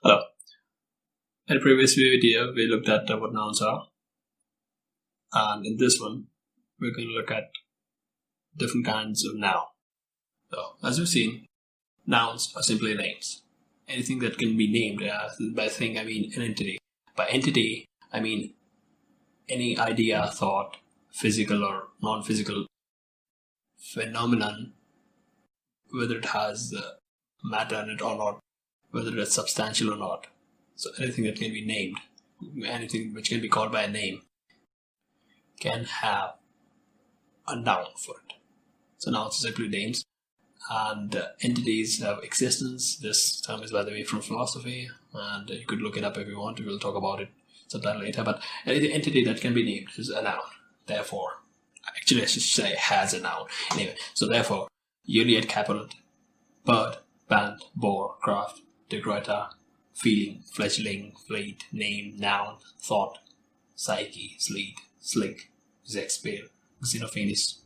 Hello. In the previous video, we looked at what nouns are. And in this one, we're going to look at different kinds of noun. So, as we've seen, nouns are simply names. Anything that can be named. By thing, I mean an entity. By entity, I mean any idea, thought, physical or non-physical phenomenon, whether it has matter in it or not, whether it's substantial or not. So anything that can be named, anything which can be called by a name, can have a noun for it. So nouns are simply names, and entities have existence. This term is, by the way, from philosophy, and you could look it up if you want. We'll talk about it sometime later. But any entity that can be named is a noun. Therefore, actually I should say has a noun. Anyway, so therefore, Juliet Capulet, bird, band, boar, craft, decorator, feeling, fledgling, fleet, name, noun, thought, psyche, sleet, slink, Shakespeare, Xenophanes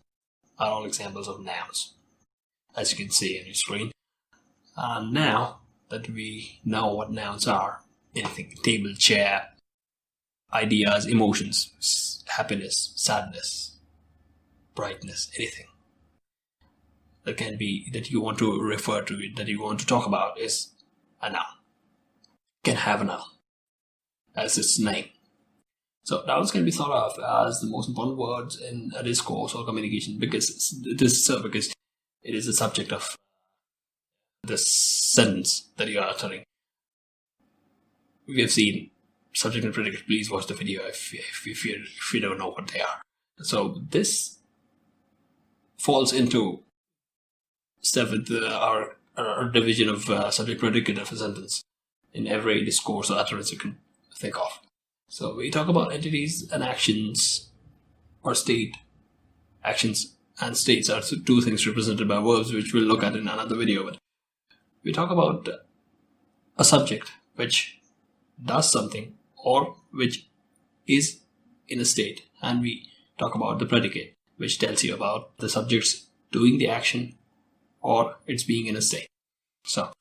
are all examples of nouns, as you can see on your screen. And now that we know what nouns are, anything, table, chair, ideas, emotions, happiness, sadness, brightness, anything that can be, that you want to refer to it, that you want to talk about, is a noun. Can have a noun as its name. So nouns can be thought of as the most important words in a discourse or communication because it is the subject of the sentence that you are uttering. We have seen subject and predicate. Please watch the video if you don't know what they are. So this falls into step with our division of subject predicate of a sentence in every discourse or utterance you can think of. So we talk about entities and actions or state. Actions and states are two things represented by verbs, which we'll look at in another video. But we talk about a subject which does something or which is in a state, and we talk about the predicate, which tells you about the subject's doing the action or it's being in a state. So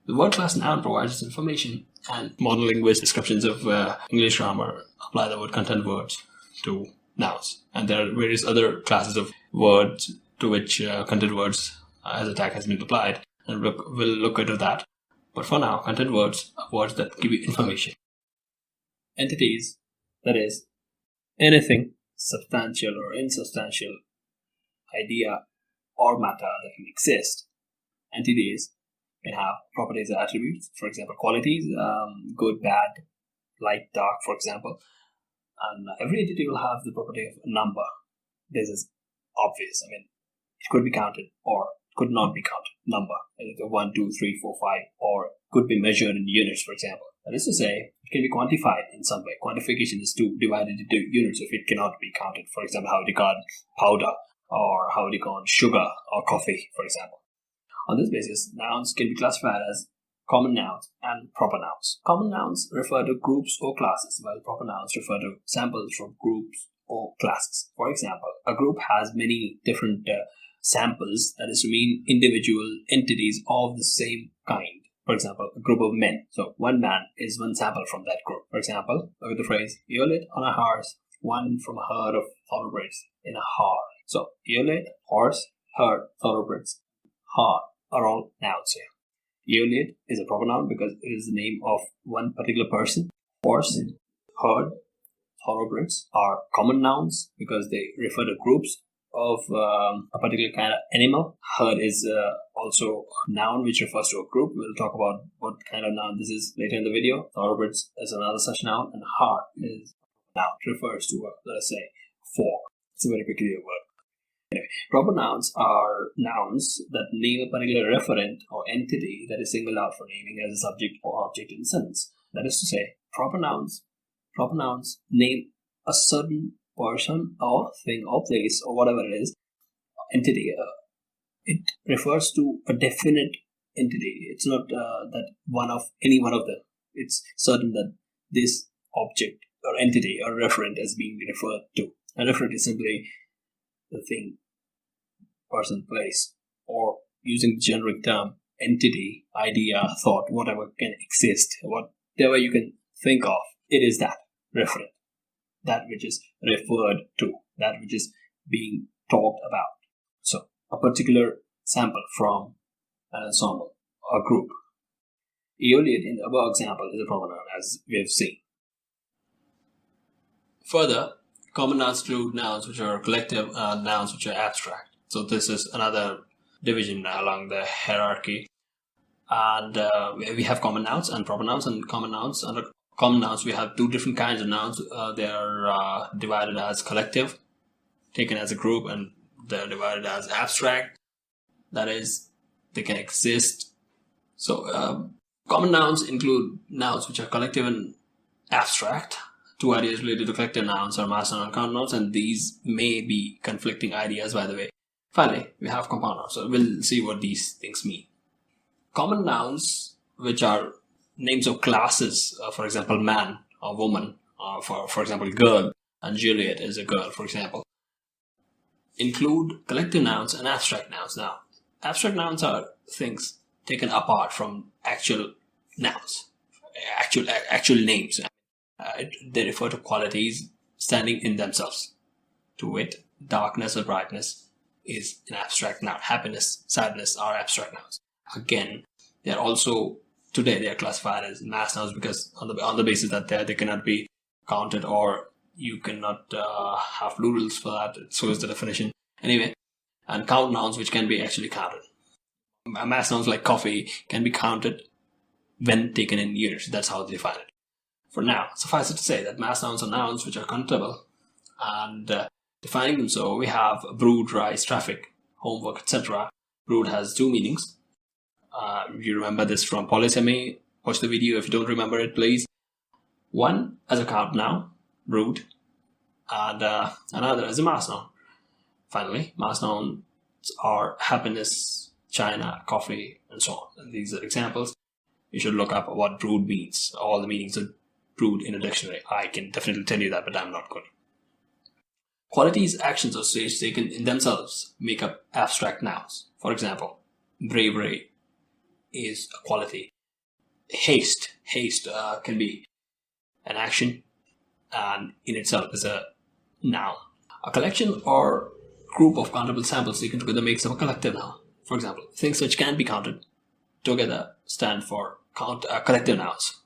the word class noun provides this information, and modern linguist descriptions of English grammar apply the word content words to nouns. And there are various other classes of words to which content words as a tag has been applied, and we'll look into that. But for now, content words are words that give you information. Entities, that is, anything substantial or insubstantial, idea or matter that can exist. Entities can have properties or attributes, for example, qualities, good, bad, light, dark, for example. And every entity will have the property of a number. This is obvious. I mean, it could be counted or could not be counted. Number, 1, 2, 3, 4, 5, or could be measured in units, for example. That is to say, it can be quantified in some way. Quantification is to divide it into units if it cannot be counted. For example, how would you count powder, or how would you count sugar or coffee, for example. On this basis, nouns can be classified as common nouns and proper nouns. Common nouns refer to groups or classes, while proper nouns refer to samples from groups or classes. For example, a group has many different samples, that is to mean individual entities of the same kind. For example, a group of men. So one man is one sample from that group. For example, look at the phrase, Eolate on a horse, one from a herd of thoroughbreds in a herd. So Eolate, horse, herd, thoroughbreds, herd are all nouns here. Eolate is a proper noun because it is the name of one particular person. Horse, herd, thoroughbreds are common nouns because they refer to groups of a particular kind of animal. Herd is also a noun which refers to a group. We'll talk about what kind of noun this is later in the video. Thoroughbreds is another such noun, and herd is a noun. It refers to let us say, four. It's a very peculiar word. Anyway, proper nouns are nouns that name a particular referent or entity that is singled out for naming as a subject or object in a sentence. That is to say, proper nouns name a certain person or thing or place or whatever it is, entity. It refers to a definite entity. It's not that one of any one of them. It's certain that this object or entity or referent is being referred to. A referent is simply the thing, person, place, or using the generic term entity, idea, thought, whatever can exist, whatever you can think of, it is that referent, that which is referred to, that which is being talked about. So, a particular sample from an ensemble or group. Eoliate in the above example is a pronoun, as we have seen. Further, common nouns include nouns which are collective and nouns which are abstract. So this is another division along the hierarchy. And we have common nouns and proper nouns and common nouns. Under common nouns, we have two different kinds of nouns. They are divided as collective, taken as a group, and they're divided as abstract. That is, they can exist. So common nouns include nouns which are collective and abstract. Two ideas related to collective nouns are mass noun and compound nouns, and these may be conflicting ideas, by the way. Finally, we have compound nouns. So we'll see what these things mean. Common nouns, which are names of classes, for example, man or woman, or for example, girl, and Juliet is a girl, for example, include collective nouns and abstract nouns. Now, abstract nouns are things taken apart from actual nouns, actual names. They refer to qualities standing in themselves. To wit, darkness or brightness is an abstract noun. Happiness, sadness are abstract nouns. Again, they are also today they are classified as mass nouns because on the basis that they cannot be counted, or you cannot have plurals for that. So is the definition. Anyway, and count nouns which can be actually counted. Mass nouns like coffee can be counted when taken in units. That's how they define it. For now, suffice it to say that mass nouns are nouns which are countable, and defining them so, we have brood, rice, traffic, homework, etc. Brood has two meanings. You remember this from polysemy. Watch the video if you don't remember it, please. One as a count noun, brood, and another as a mass noun. Finally, mass nouns are happiness, China, coffee, and so on. And these are examples. You should look up what brood means, all the meanings of brood in a dictionary. I can definitely tell you that, but I'm not good. Qualities, actions, or states taken in themselves make up abstract nouns. For example, bravery is a quality. Haste can be an action and in itself is a noun. A collection or group of countable samples taken together makes up a collective noun. For example, things which can be counted together stand for collective nouns.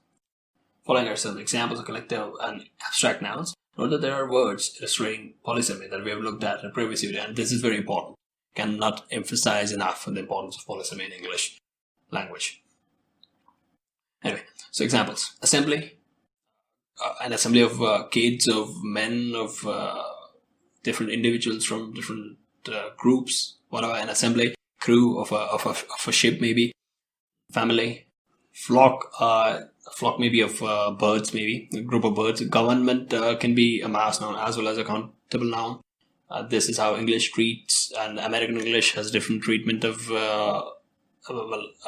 Following are some examples of collective and abstract nouns. Note that there are words illustrating polysemy that we have looked at in a previous video, and this is very important. Cannot emphasize enough the importance of polysemy in English language. Anyway, so examples. Assembly. An assembly of kids, of men, of different individuals from different groups, whatever, an assembly. Crew of a ship, maybe. Family. Flock. Flock maybe of birds, maybe a group of birds. Government can be a mass noun as well as a countable noun. This is how English treats, and American English has different treatment of a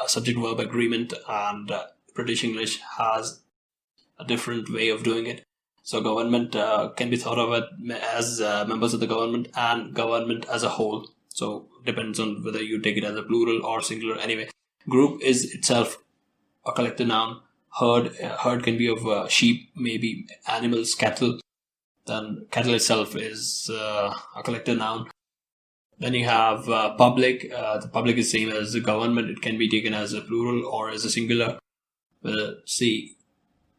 subject-verb agreement, and British English has a different way of doing it. So government can be thought of as members of the government and government as a whole. So depends on whether you take it as a plural or singular. Anyway, group is itself a collective noun. Herd can be of sheep, maybe animals, cattle. Then cattle itself is a collective noun. Then you have public. The public is same as the government. It can be taken as a plural or as a singular. We'll see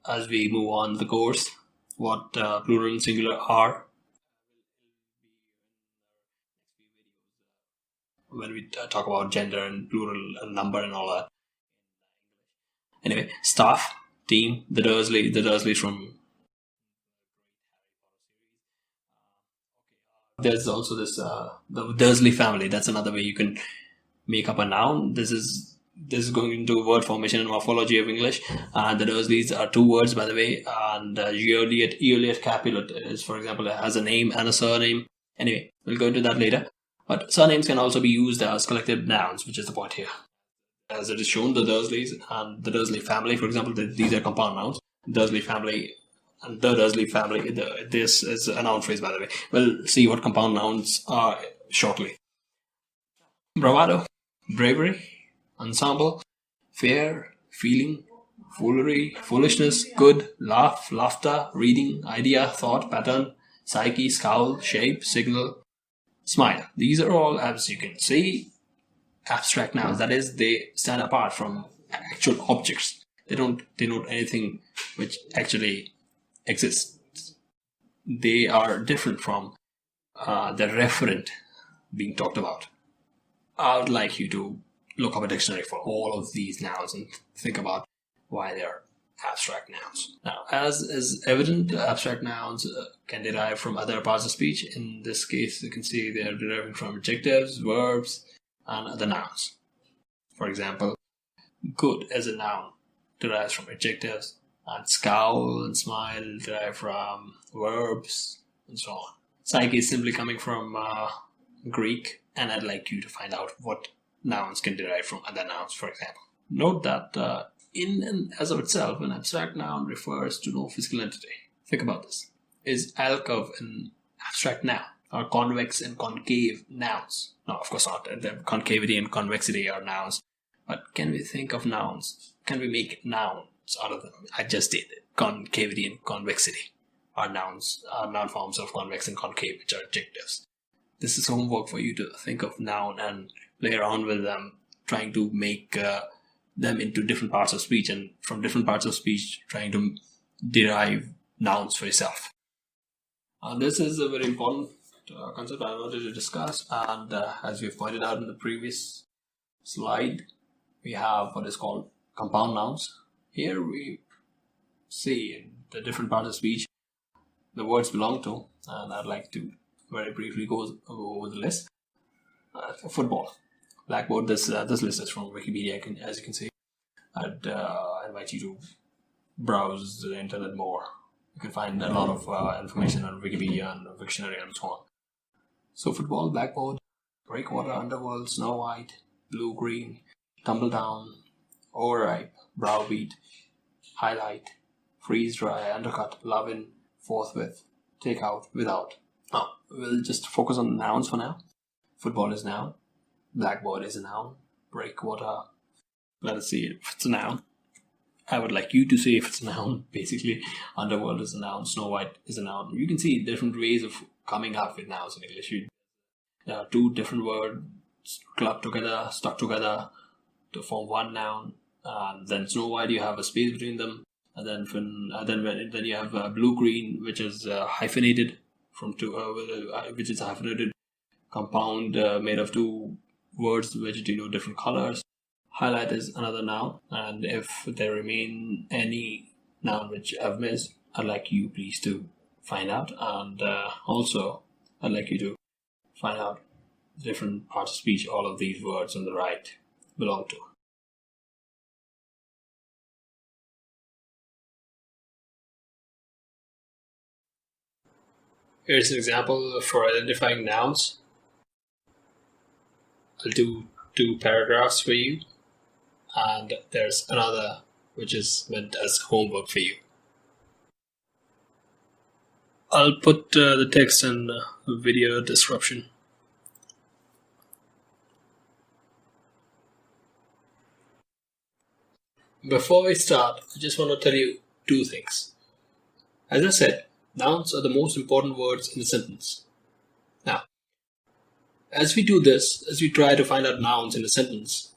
as we move on the course what plural and singular are. When we talk about gender and plural and number and all that. Anyway, staff, team, the Dursleys from. There's also this the Dursley family. That's another way you can make up a noun. This is going into word formation and morphology of English. And the Dursleys are two words, by the way. And Eoliate Capulet is, for example, has a name and a surname. Anyway, we'll go into that later. But surnames can also be used as collective nouns, which is the point here. As it is shown, the Dursleys and the Dursley family, for example, these are compound nouns. Dursley family and the Dursley family, this is a noun phrase, by the way. We'll see what compound nouns are shortly. Bravado, bravery, ensemble, fair, feeling, foolery, foolishness, good, laugh, laughter, reading, idea, thought, pattern, psyche, scowl, shape, signal, smile. These are all, as you can see, abstract nouns. That is, they stand apart from actual objects. They don't denote anything which actually exists. They are different from the referent being talked about. I would like you to look up a dictionary for all of these nouns and think about why they are abstract nouns. Now, as is evident, abstract nouns can derive from other parts of speech. In this case, you can see they are deriving from adjectives, verbs, and other nouns. For example, good as a noun derives from adjectives, and scowl and smile derive from verbs, and so on. Psyche is simply coming from Greek, and I'd like you to find out what nouns can derive from other nouns, for example. Note that in and as of itself, an abstract noun refers to no physical entity. Think about this. Is alcove an abstract noun? Are convex and concave nouns? No, of course not. The concavity and convexity are nouns. But can we think of nouns? Can we make nouns out of them? I just did. Concavity and convexity are nouns, are noun forms of convex and concave, which are adjectives. This is homework for you to think of noun and play around with them, trying to make them into different parts of speech, and from different parts of speech trying to derive nouns for yourself. This is a very important concept I wanted to discuss, and as we've pointed out in the previous slide, we have what is called compound nouns. Here we see the different parts of speech the words belong to, and I'd like to very briefly go over the list. Football, blackboard. This list is from Wikipedia, as you can see. I'd invite you to browse the internet more. You can find a lot of information on Wikipedia and Wiktionary and so on. So football, blackboard, breakwater, underworld, Snow White, blue, green, tumble down, overripe, browbeat, highlight, freeze dry, undercut, love-in, forthwith, take out, without. We'll just focus on nouns for now. Football is noun. Blackboard is a noun. Breakwater, let us see if it's a noun. I would like you to say if it's a noun, basically. Underworld is a noun. Snow White is a noun. You can see different ways of coming up with nouns in English. There are two different words clubbed together, stuck together to form one noun. Then Snow White, you have a space between them. And then you have blue-green, which is hyphenated from two, which is a hyphenated compound made of two words which denote different colors. Highlight is another noun, and if there remain any noun which I've missed, I'd like you please to find out, and also I'd like you to find out different parts of speech all of these words on the right belong to. Here's an example for identifying nouns. I'll do 2 paragraphs for you, and there's another which is meant as homework for you. I'll put the text in video description. Before we start, I just want to tell you 2 things. As I said, nouns are the most important words in a sentence. Now, as we do this, as we try to find out nouns in a sentence,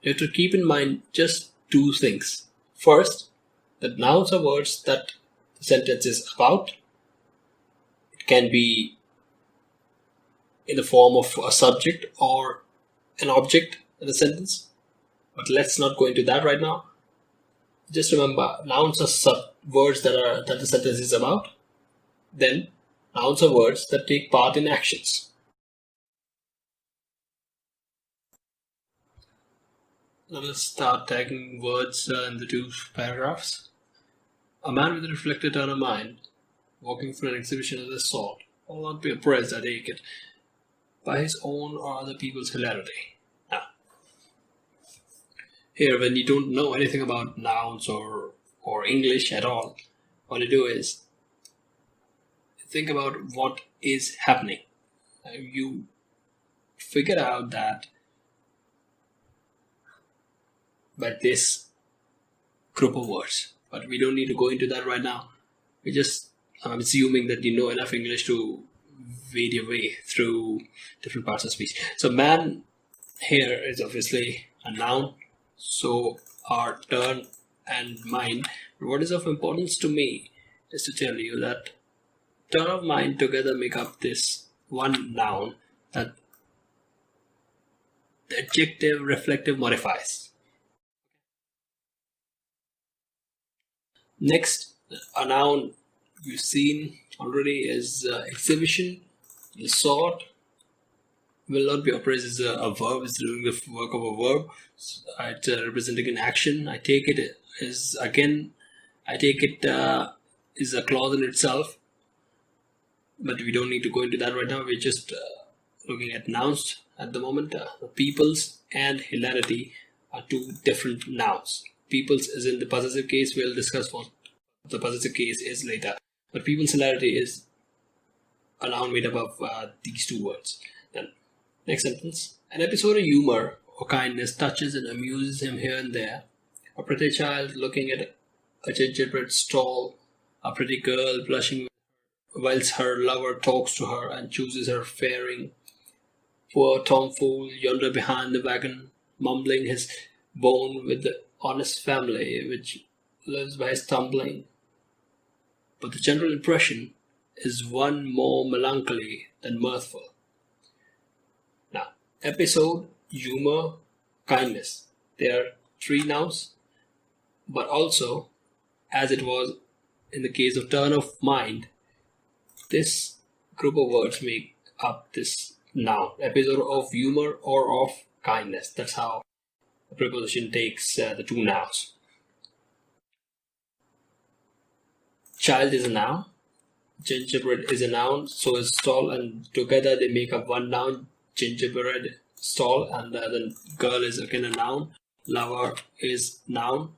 you have to keep in mind just 2 things. First, that nouns are words that the sentence is about. It can be in the form of a subject or an object in the sentence, but let's not go into that right now. Just remember, nouns are words that the sentence is about. Then, nouns are words that take part in actions. Now let's start tagging words in the 2 paragraphs. A man with a reflective turn of mind, walking through an exhibition of this sort, will not be impressed, I take it, by his own or other people's hilarity. Now, here, when you don't know anything about nouns or English at all, all you do is think about what is happening. You figure out that by this group of words. But we don't need to go into that right now. I'm assuming that you know enough English to wade your way through different parts of speech. So man here is obviously a noun. So are turn and mind. But what is of importance to me is to tell you that turn of mind together make up this one noun that the adjective reflective modifies. Next, a noun we've seen already is exhibition. The sort will not be operated as a verb. It's doing the work of a verb. It's representing an action. I take it is a clause in itself. But we don't need to go into that right now. We're just looking at nouns at the moment. Peoples and hilarity are two different nouns. Peoples is in the possessive case. We'll discuss what the possessive case is later. But people's hilarity is a noun made up of these two words. Then, next sentence. An episode of humor or kindness touches and amuses him here and there. A pretty child looking at a gingerbread stall. A pretty girl blushing whilst her lover talks to her and chooses her faring. Poor Tom Fool yonder behind the wagon, mumbling his bone with the honest family which lives by stumbling. But the general impression is one more melancholy than mirthful. Now, episode, humor, kindness. There are three nouns, but also, as it was in the case of turn of mind, this group of words make up this noun, episode of humor or of kindness. That's how the preposition takes the two nouns. Child is a noun, gingerbread is a noun, so is stall, and together they make up one noun, gingerbread, stall, and then girl is again a noun, lover is noun.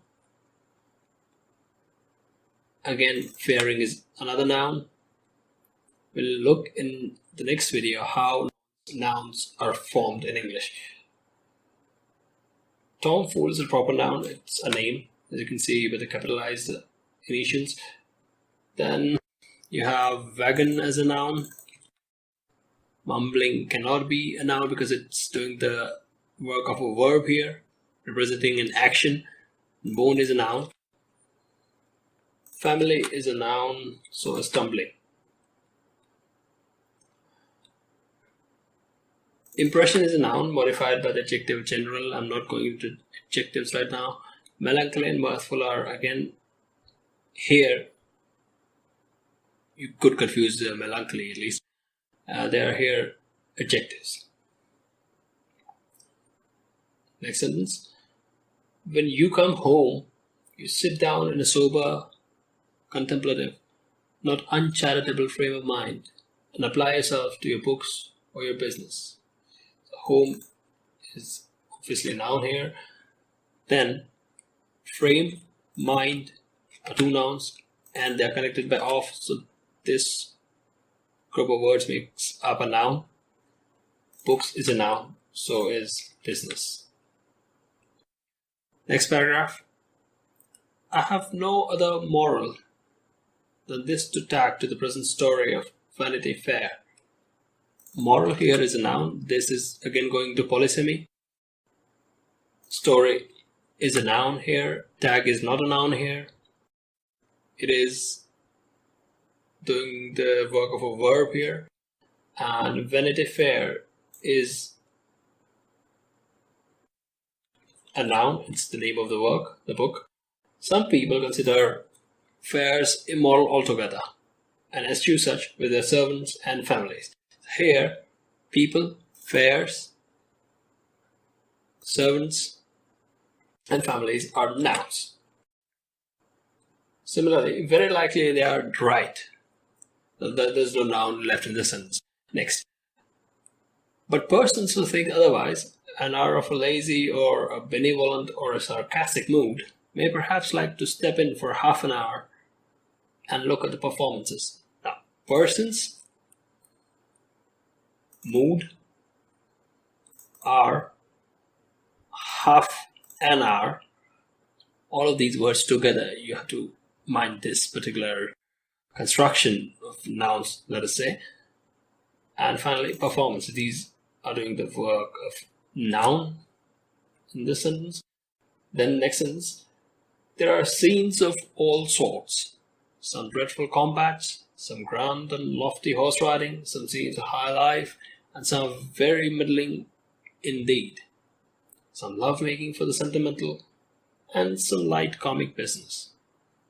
Again, faring is another noun. We'll look in the next video how nouns are formed in English. Tom Fool is a proper noun. It's a name, as you can see with the capitalized initials. Then you have wagon as a noun. Mumbling cannot be a noun because it's doing the work of a verb here, representing an action. Bone is a noun. Family is a noun, so is stumbling. Impression is a noun modified by the adjective general. I'm not going into adjectives right now. Melancholy and mirthful are again here. You could confuse melancholy at least. They are here adjectives. Next sentence. When you come home, you sit down in a sober, contemplative, not uncharitable frame of mind and apply yourself to your books or your business. So home is obviously a noun here. Then frame, mind are two nouns and they are connected by of. So this group of words makes up a noun. Books is a noun, so is business. Next paragraph. I have no other moral than this to tack to the present story of Vanity Fair. Moral here is a noun. This is again going to polysemy. Story is a noun here. Tag is not a noun here. It is doing the work of a verb here. And Vanity Fair is a noun. It's the name of the work, the book. Some people consider fairs immoral altogether and eschew such with their servants and families. Here, people, fairs, servants, and families are nouns. Similarly, very likely they are right. There's no noun left in the sentence. Next. But persons who think otherwise and are of a lazy or a benevolent or a sarcastic mood may perhaps like to step in for half an hour and look at the performances. Now, persons, mood, are, half an hour. all of these words together, you have to mind this particular construction of nouns, let us say. And finally, performance. These are doing the work of noun in this sentence. Then next sentence, there are scenes of all sorts. Some dreadful combats, some grand and lofty horse riding, some scenes of high life, and some very middling indeed. Some love making for the sentimental, and some light comic business.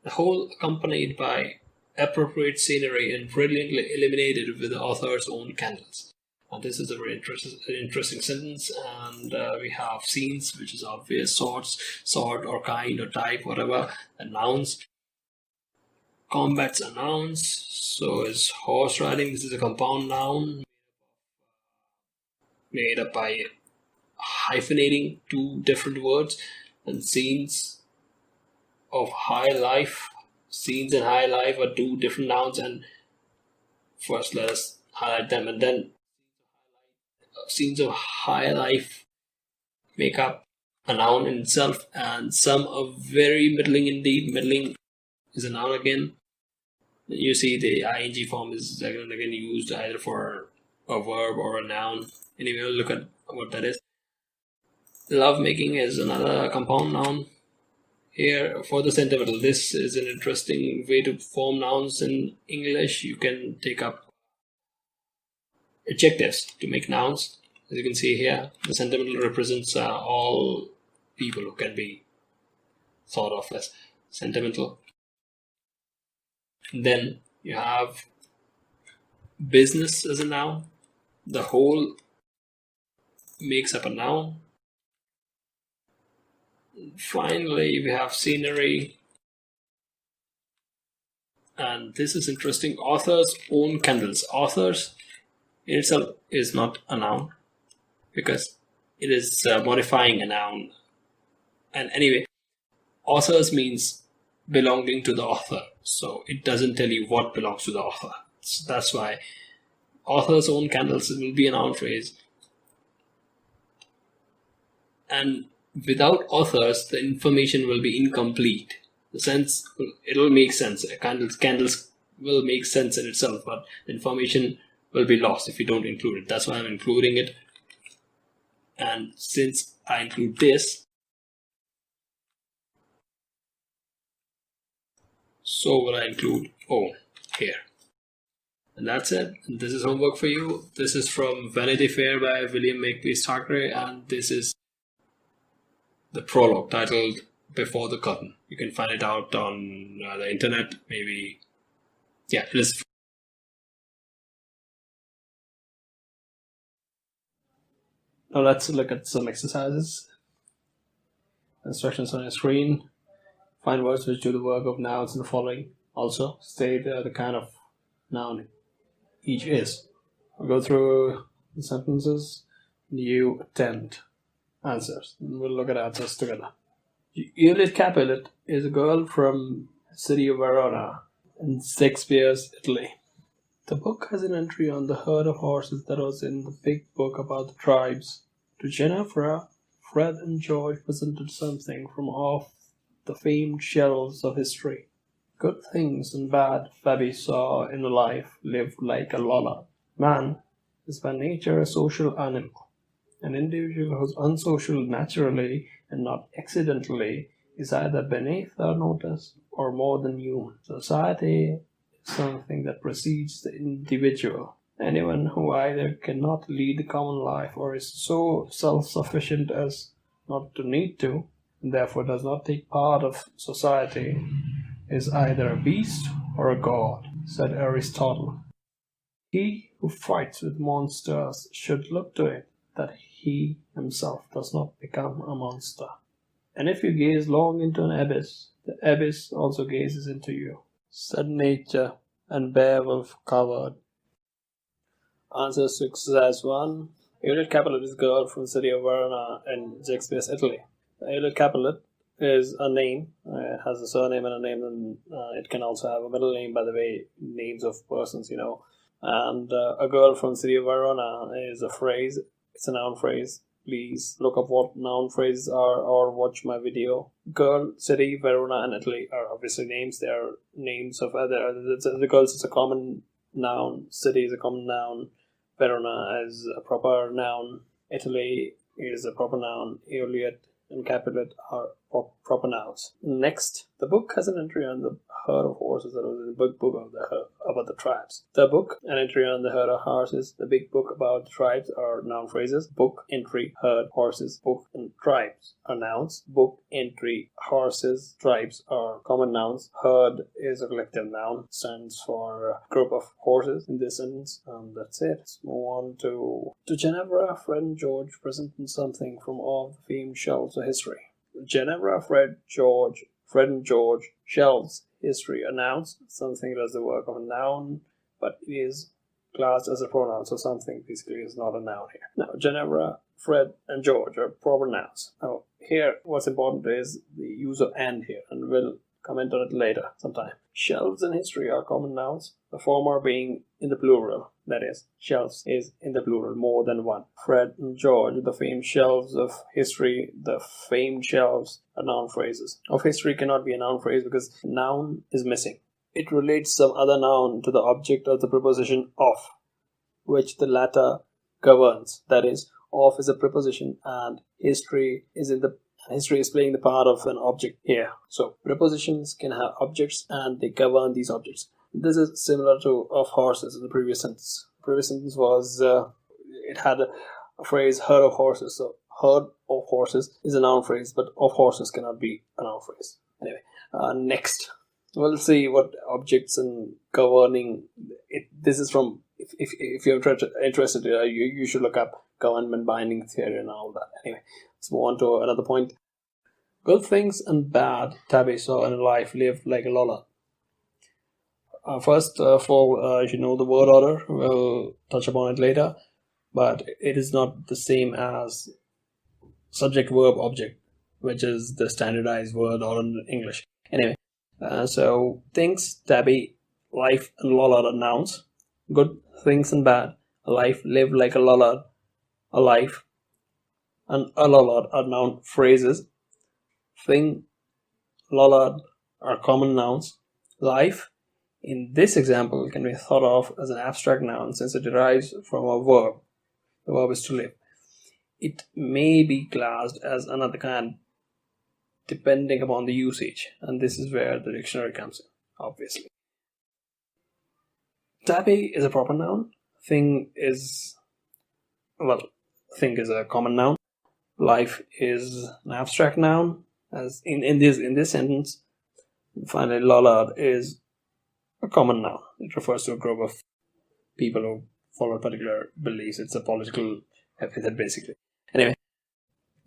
The whole accompanied by appropriate scenery and brilliantly illuminated with the author's own candles. And this is a very interesting sentence, and we have scenes, which is obvious, sorts, sort or kind or type, whatever, and nouns. Combats are nouns, so is horse riding. This is a compound noun made up by hyphenating two different words. And scenes of high life, scenes and high life are two different nouns, and first let us highlight them, and then scenes of high life make up a noun in itself, and some are very middling indeed. Middling is a noun again. You see the ing form is again and again used either for a verb or a noun. Anyway, we'll look at what that is. Lovemaking is another compound noun. Here for the sentimental, this is an interesting way to form nouns in English. You can take up adjectives to make nouns. As you can see here, the sentimental represents all people who can be thought of as sentimental. Then you have business as a noun. The whole makes up a noun. Finally, we have scenery, and this is interesting. Author's own candles. Authors in itself is not a noun because it is modifying a noun. And anyway, authors means belonging to the author, so it doesn't tell you what belongs to the author. So that's why author's own candles will be a noun phrase. And without authors, the information will be incomplete. The sense, it'll make sense. Candles will make sense in itself, but the information will be lost if you don't include it. That's why I'm including it. And since I include this, so will I include own here. And that's it. And this is homework for you. This is from Vanity Fair by William Makepeace Thackeray, and this is the prologue titled Before the Curtain. You can find it out on the internet, maybe. Yeah, it is. Now let's look at some exercises. Instructions on your screen. Find words which do the work of nouns in the following. Also, state the kind of noun each is. I'll go through the sentences and you attempt answers. And we'll look at answers together. Juliet Capulet is a girl from the city of Verona in Shakespeare's Italy. The book has an entry on the herd of horses that was in the big book about the tribes. To Ginevra, Fred and George presented something from off the famed shelves of history. Good things and bad Fabi saw in life lived like a lolla. Man is by nature a social animal. An individual who's unsocial naturally and not accidentally is either beneath our notice or more than human. Society is something that precedes the individual. Anyone who either cannot lead the common life or is so self-sufficient as not to need to, and therefore does not take part of society, is either a beast or a god, said Aristotle. He who fights with monsters should look to it that he himself does not become a monster. And if you gaze long into an abyss, the abyss also gazes into you, said Nature, and Beowulf covered. Answers to exercise 1. Juliet Capulet is a girl from the city of Verona in Shakespeare's Italy. Juliet Capulet is a name. It has a surname and a name, and it can also have a middle name, by the way, names of persons, And a girl from the city of Verona is a phrase. It's a noun phrase. please look up what noun phrases are or watch my video. Girl, city, Verona, and Italy are obviously names. They are names of other. The girls is a common noun. City is a common noun. Verona is a proper noun. Italy is a proper noun. Aeolian and Capulet are proper nouns. Next, the book has an entry on the herd of horses. That was the big book of the herd, about the tribes. The book, an entry on the herd of horses. The big book about the tribes are noun phrases. Book, entry, herd, horses, book, and tribes are nouns. Book, entry, horses, tribes are common nouns. Herd is a collective noun. Stands for a group of horses in this sentence. And that's it. Let's move on to Ginevra, Fred and George presenting something from all the famed shelves of history. Ginevra, Fred and George, shelves, history, a noun, something that is the work of a noun, but it is classed as a pronoun, so something basically is not a noun here. Now, Ginevra, Fred, and George are proper nouns. Now, here, what's important is the use of and here, and we'll comment on it later sometime. Shelves and history are common nouns, the former being in the plural, that is, shelves is in the plural, more than one. Fred and George, the famed shelves of history, the famed shelves are noun phrases. Of history cannot be a noun phrase because noun is missing. It relates some other noun to the object of the preposition of, which the latter governs. That is, of is a preposition and history is playing the part of an object here. So prepositions can have objects and they govern these objects. This is similar to of horses in the previous sentence. The previous sentence was it had a phrase herd of horses. So herd of horses is a noun phrase, but of horses cannot be a noun phrase. Anyway, next we'll see what objects and governing it. This is from if you're interested, you should look up government binding theory and all that. Anyway, let's move on to another point. Good things and bad Tabby saw in life lived like a Lola. First of all, you know the word order. We'll touch upon it later, but it is not the same as subject, verb, object, which is the standardized word order in English. Anyway, so things, Tabby, life, and Lola are nouns. Good things and bad. A life lived like a Lola. A life and a Lola are noun phrases. Thing, Lola are common nouns. Life, in this example, can be thought of as an abstract noun since it derives from a verb. The verb is to live. It may be classed as another kind depending upon the usage, and this is where the dictionary comes in, obviously. Tabby is a proper noun. Thing is a common noun. Life is an abstract noun, as in this sentence. Finally, Lollard is a common noun. It refers to a group of people who follow particular beliefs. It's a political epithet, basically. Anyway,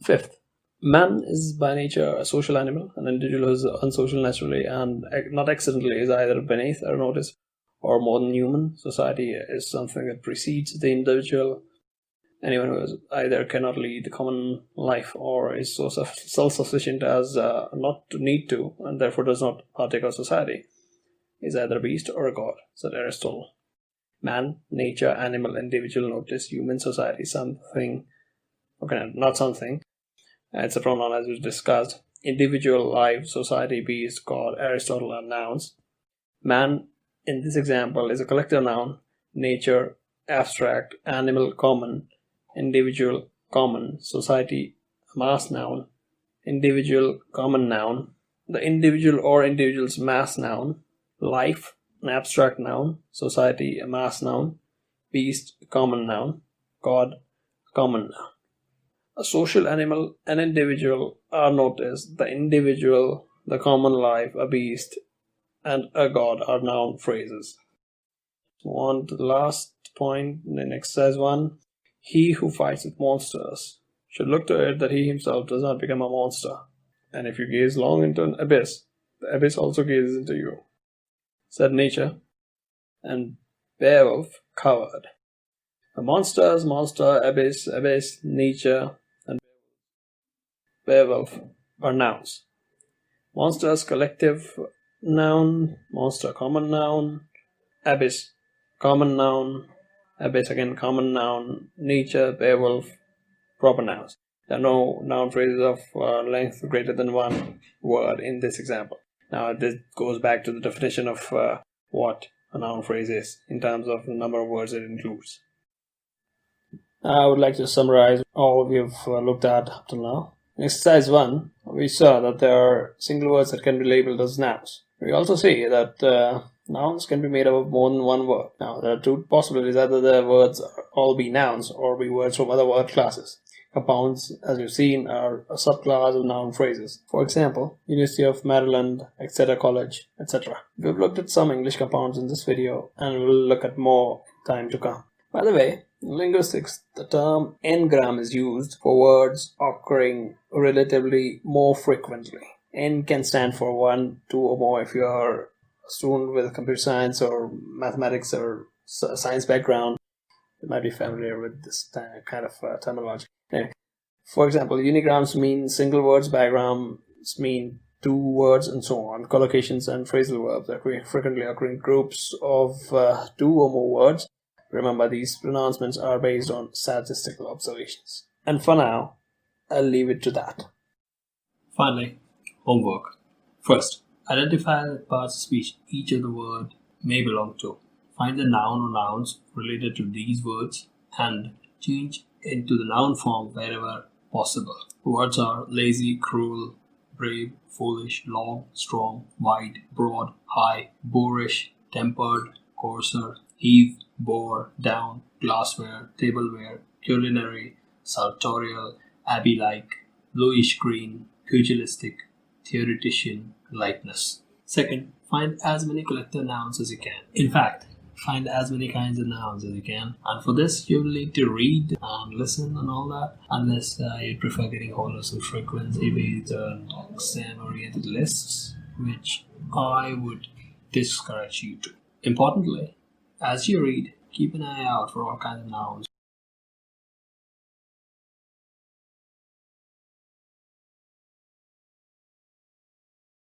fifth, man is by nature a social animal. An individual who is unsocial naturally and not accidentally is either beneath or notice or more than human. Society is something that precedes the individual. Anyone who is either cannot lead the common life or is so self-sufficient as not to need to, and therefore does not partake of society, is either a beast or a god, said Aristotle. Man, nature, animal, individual, notice, human, society, something. Okay, not something. It's a pronoun as we discussed. Individual, life, society, beast, god, Aristotle are nouns. Man, in this example, is a collective noun. Nature, abstract, animal, common, individual, common, society, mass noun, individual, common noun, the individual or individual's mass noun, life, an abstract noun, society, a mass noun, beast, a common noun, god, common noun. A social animal, an individual are noticed. The individual, the common life, a beast, and a god are noun phrases. On to the last point in exercise 1. He who fights with monsters should look to it that he himself does not become a monster. And if you gaze long into an abyss, the abyss also gazes into you, said nature, and Beowulf covered. The monsters, monster, abyss, abyss, nature, and Beowulf are nouns. Monsters, collective noun, monster, common noun, abyss, common noun, abyss again, common noun, nature, Beowulf, proper nouns. There are no noun phrases of length greater than one word in this example. Now, this goes back to the definition of what a noun phrase is in terms of the number of words it includes. I would like to summarize all we've looked at up till now. In exercise 1, we saw that there are single words that can be labeled as nouns. We also see that nouns can be made up of more than one word. Now, there are two possibilities: either the words all be nouns or be words from other word classes. Compounds, as you've seen, are a subclass of noun phrases. For example, University of Maryland, etc. College, etc. We've looked at some English compounds in this video, and we'll look at more in time to come. By the way, in linguistics, the term n-gram is used for words occurring relatively more frequently. N can stand for 1, 2 or more if you are a student with computer science or mathematics or science background. You might be familiar with this kind of terminology. Anyway, for example, unigrams mean single words, bigrams mean 2 words, and so on. Collocations and phrasal verbs that frequently occur in groups of 2 or more words. Remember, these pronouncements are based on statistical observations. And for now, I'll leave it to that. Finally, homework. First, identify the parts of speech each of the word may belong to. Find the noun or nouns related to these words and change into the noun form wherever possible. Words are lazy, cruel, brave, foolish, long, strong, wide, broad, high, boorish, tempered, coarser, heave, bore, down, glassware, tableware, culinary, sartorial, abbey-like, bluish green, pugilistic, theoretician, lightness. Second, find as many collective nouns as you can. In fact, find as many kinds of nouns as you can, and for this you will need to read and listen and all that, unless you prefer getting hold of some frequency-based exam-oriented lists, which I would discourage you to. Importantly, as you read, keep an eye out for all kinds of nouns